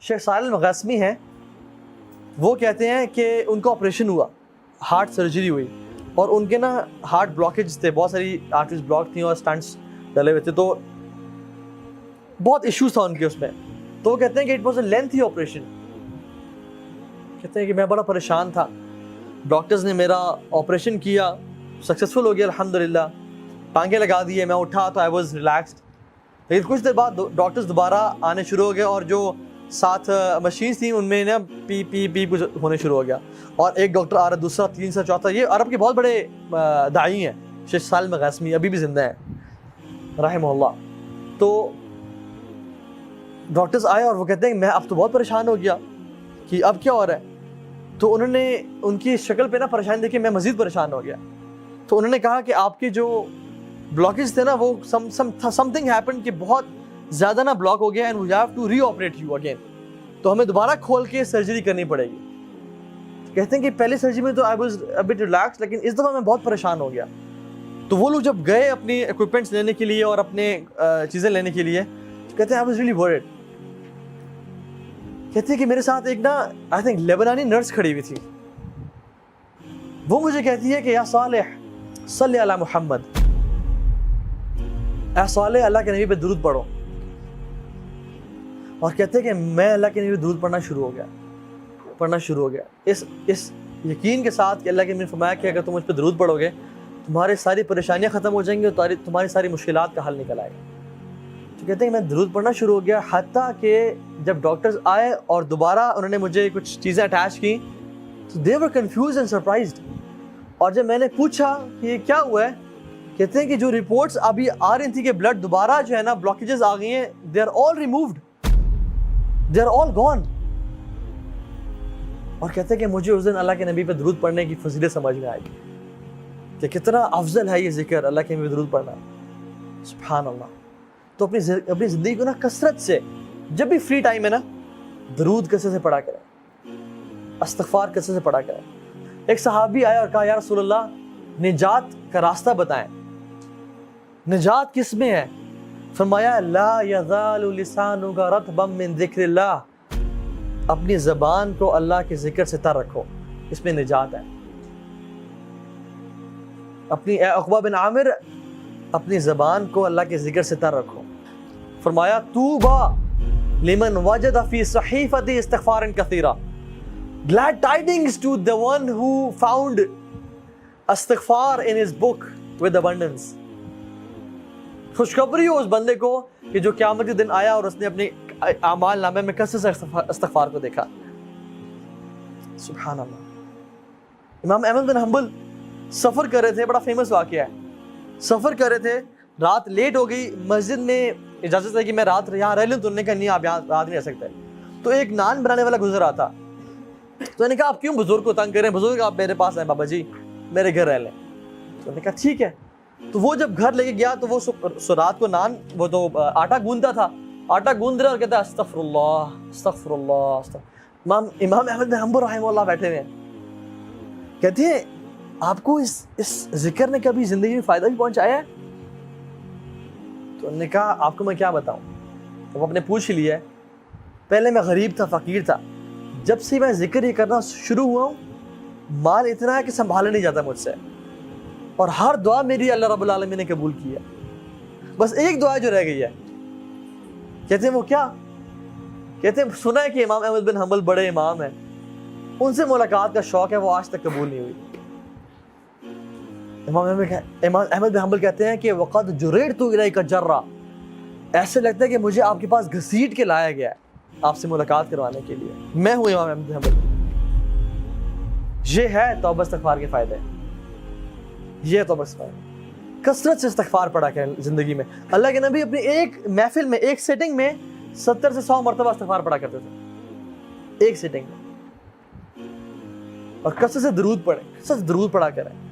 شیخ صالح المغاسمی ہیں, وہ کہتے ہیں کہ ان کا آپریشن ہوا, ہارٹ سرجری ہوئی, اور ان کے نا ہارٹ بلاکیج تھے, بہت ساری آرٹریز بلاک تھیں اور اسٹنٹس ڈلے ہوئے تھے, تو بہت ایشوز تھا ان کے اس میں. تو وہ کہتے ہیں کہ it was a lengthy operation. کہتے ہیں کہ میں بڑا پریشان تھا, ڈاکٹرز نے میرا آپریشن کیا, سکسیزفل ہو گیا الحمدللہ, ٹانگیں لگا دیے, میں اٹھا تو آئی واز ریلیکسڈ. لیکن کچھ دیر بعد ڈاکٹرز دوبارہ آنے شروع ہو گئے, اور جو ساتھ مشینس تھیں ان میں نا پی پی پی کچھ ہونے شروع ہو گیا, اور ایک ڈاکٹر آ رہا, دوسرا, تیسرا, چوتھا. یہ عرب کے بہت بڑے داعی ہیں, شیخ صالح المغاسمی ابھی بھی زندہ ہیں رحمہ اللہ. تو ڈاکٹرز آئے اور وہ کہتے ہیں کہ میں اب تو بہت پریشان ہو گیا کہ اب کیا ہو رہا ہے. تو انہوں نے ان کی شکل پہ نا پریشانی دیکھی, میں مزید پریشان ہو گیا. تو انہوں نے کہا کہ آپ کے جو بلاکیج تھے نا وہ سم تھنگ ہیپن کہ بہت زیادہ نا بلاک ہو گیا, and we have to reoperate you again, تو ہمیں دوبارہ کھول کے سرجری کرنی پڑے گی. کہتے ہیں کہ پہلی سرجری میں تو I was a but relax, لیکن اس دفعہ میں بہت پریشان ہو گیا. تو وہ لوگ جب گئے اپنی ایکوپمنٹس لینے کے لیے اور اپنے چیزیں لینے کے لیے, کہتے ہیں آئی واز ریئلی ورڈ. کہتے ہیں کہ میرے ساتھ ایک نا آئی تھنک لیبنانی نرس کھڑی ہوئی تھی. وہ مجھے کہتی ہے کہ یا صالح صلی علی محمد, اے صالح اللہ کے نبی پہ درود پڑھو. اور کہتے ہیں کہ میں اللہ کے نبی پہ درود پڑھنا شروع ہو گیا اس یقین کے ساتھ کہ اللہ کے نبی نے فرمایا کہ اگر تم اس پہ درود پڑھو گے تمہاری ساری پریشانیاں ختم ہو جائیں گی اور تمہاری ساری مشکلات کا حل نکل آئے گا. تو کہتے ہیں کہ میں درود پڑھنا شروع ہو گیا, حتیٰ کہ جب ڈاکٹرز آئے اور دوبارہ انہوں نے مجھے کچھ چیزیں اٹیچ کی تو دے ور کنفیوزڈ اینڈ سرپرائزڈ. اور جب میں نے پوچھا کہ یہ کیا ہوا ہے, کہتے ہیں کہ جو رپورٹس ابھی آ رہی تھی کہ بلڈ دوبارہ جو ہے نا بلاکیجز آ گئی ہیں, they are all removed, they are all gone. اور کہتے ہیں کہ مجھے اس دن اللہ کے نبی پہ درود پڑھنے کی فضیلت سمجھ میں آئی کہ کتنا افضل ہے یہ ذکر, اللہ کے نبی پہ درود پڑھنا. سبحان اللہ. تو اپنی زندگی کو نا کثرت سے, جب بھی فری ٹائم ہے نا, درود کثرت سے پڑھا کریں, استغفار کثرت سے پڑھا کریں. ایک صحابی آیا اور کہا یا رسول اللہ نجات کا راستہ بتائیں, نجات کس میں ہے؟ فرمایا لا یزال لسانک رطبا من ذکر اللہ, اپنی زبان کو اللہ کے ذکر سے تر رکھو, اس میں نجات ہے. اپنی اے عقبہ بن عامر, اپنی زبان کو اللہ کے ذکر سے تر رکھو. فرمایا طوبی لمن وجد فی صحیفۃ استغفار کثیرا, glad tidings to the one who found استغفار in his book with abundance. خوشخبری ہو اس بندے کو کہ جو قیامت کے دن آیا اور اس نے اپنے اعمال نامے میں کثرت سے استغفار کو دیکھا. سبحان اللہ. امام احمد بن حنبل سفر کر رہے تھے, بڑا فیمس واقعہ ہے. سفر کر رہے تھے, رات لیٹ ہو گئی, مسجد میں اجازت ہے کہ میں رات یہاں رہ لوں, تو انہوں نے کہا نہیں آپ یہاں رات نہیں رہ سکتے. تو ایک نان بنانے والا گزر آتا, تو انہوں نے کہا آپ کیوں بزرگ کو تنگ کریں, بزرگ آپ میرے پاس آئیں بابا جی, میرے گھر رہ لیں. تو انہوں نے کہا ٹھیک ہے. تو وہ جب گھر لے کے گیا تو وہ رات کو نان, وہ تو آٹا گوندتا تھا, آٹا گوند رہا اور کہتا ہے استغفر اللہ استغفر اللہ. امام احمد بن حنبل رحمہ اللہ بیٹھے ہوئے ہیں, کہتے ہیں آپ کو اس ذکر نے کبھی زندگی میں فائدہ بھی پہنچایا ہے؟ تو انہوں نے کہا آپ کو میں کیا بتاؤں. وہ اپنے پوچھ لیا, پہلے میں غریب تھا, فقیر تھا, جب سے میں ذکر یہ کرنا شروع ہوا ہوں مال اتنا ہے کہ سنبھالا نہیں جاتا مجھ سے, اور ہر دعا میری اللہ رب العالمین نے قبول کی ہے, بس ایک دعا جو رہ گئی ہے. کہتے ہیں وہ کیا؟ کہتے ہیں سنا ہے کہ امام احمد بن حنبل بڑے امام ہیں, ان سے ملاقات کا شوق ہے, وہ آج تک قبول نہیں ہوئی. امام احمد بن حنبل کہتے ہیں کہ وقد جررت الیک جرا, ایسے لگتا ہے کہ مجھے آپ کے پاس گھسیٹ کے لایا گیا ہے آپ سے ملاقات کروانے کے لیے. میں ہوں امام احمد بن حنبل. یہ ہے توبہ استغفار کے فائدے, یہ توبہ استغفار. کثرت سے استغفار پڑھا کریں زندگی میں. اللہ کے نبی اپنی ایک محفل میں, ایک سیٹنگ میں 70 سے 100 مرتبہ استغفار پڑھا کرتے تھے, ایک سیٹنگ میں. اور کثرت سے درود پڑھیں, کثرت سے درود پڑھا کریں.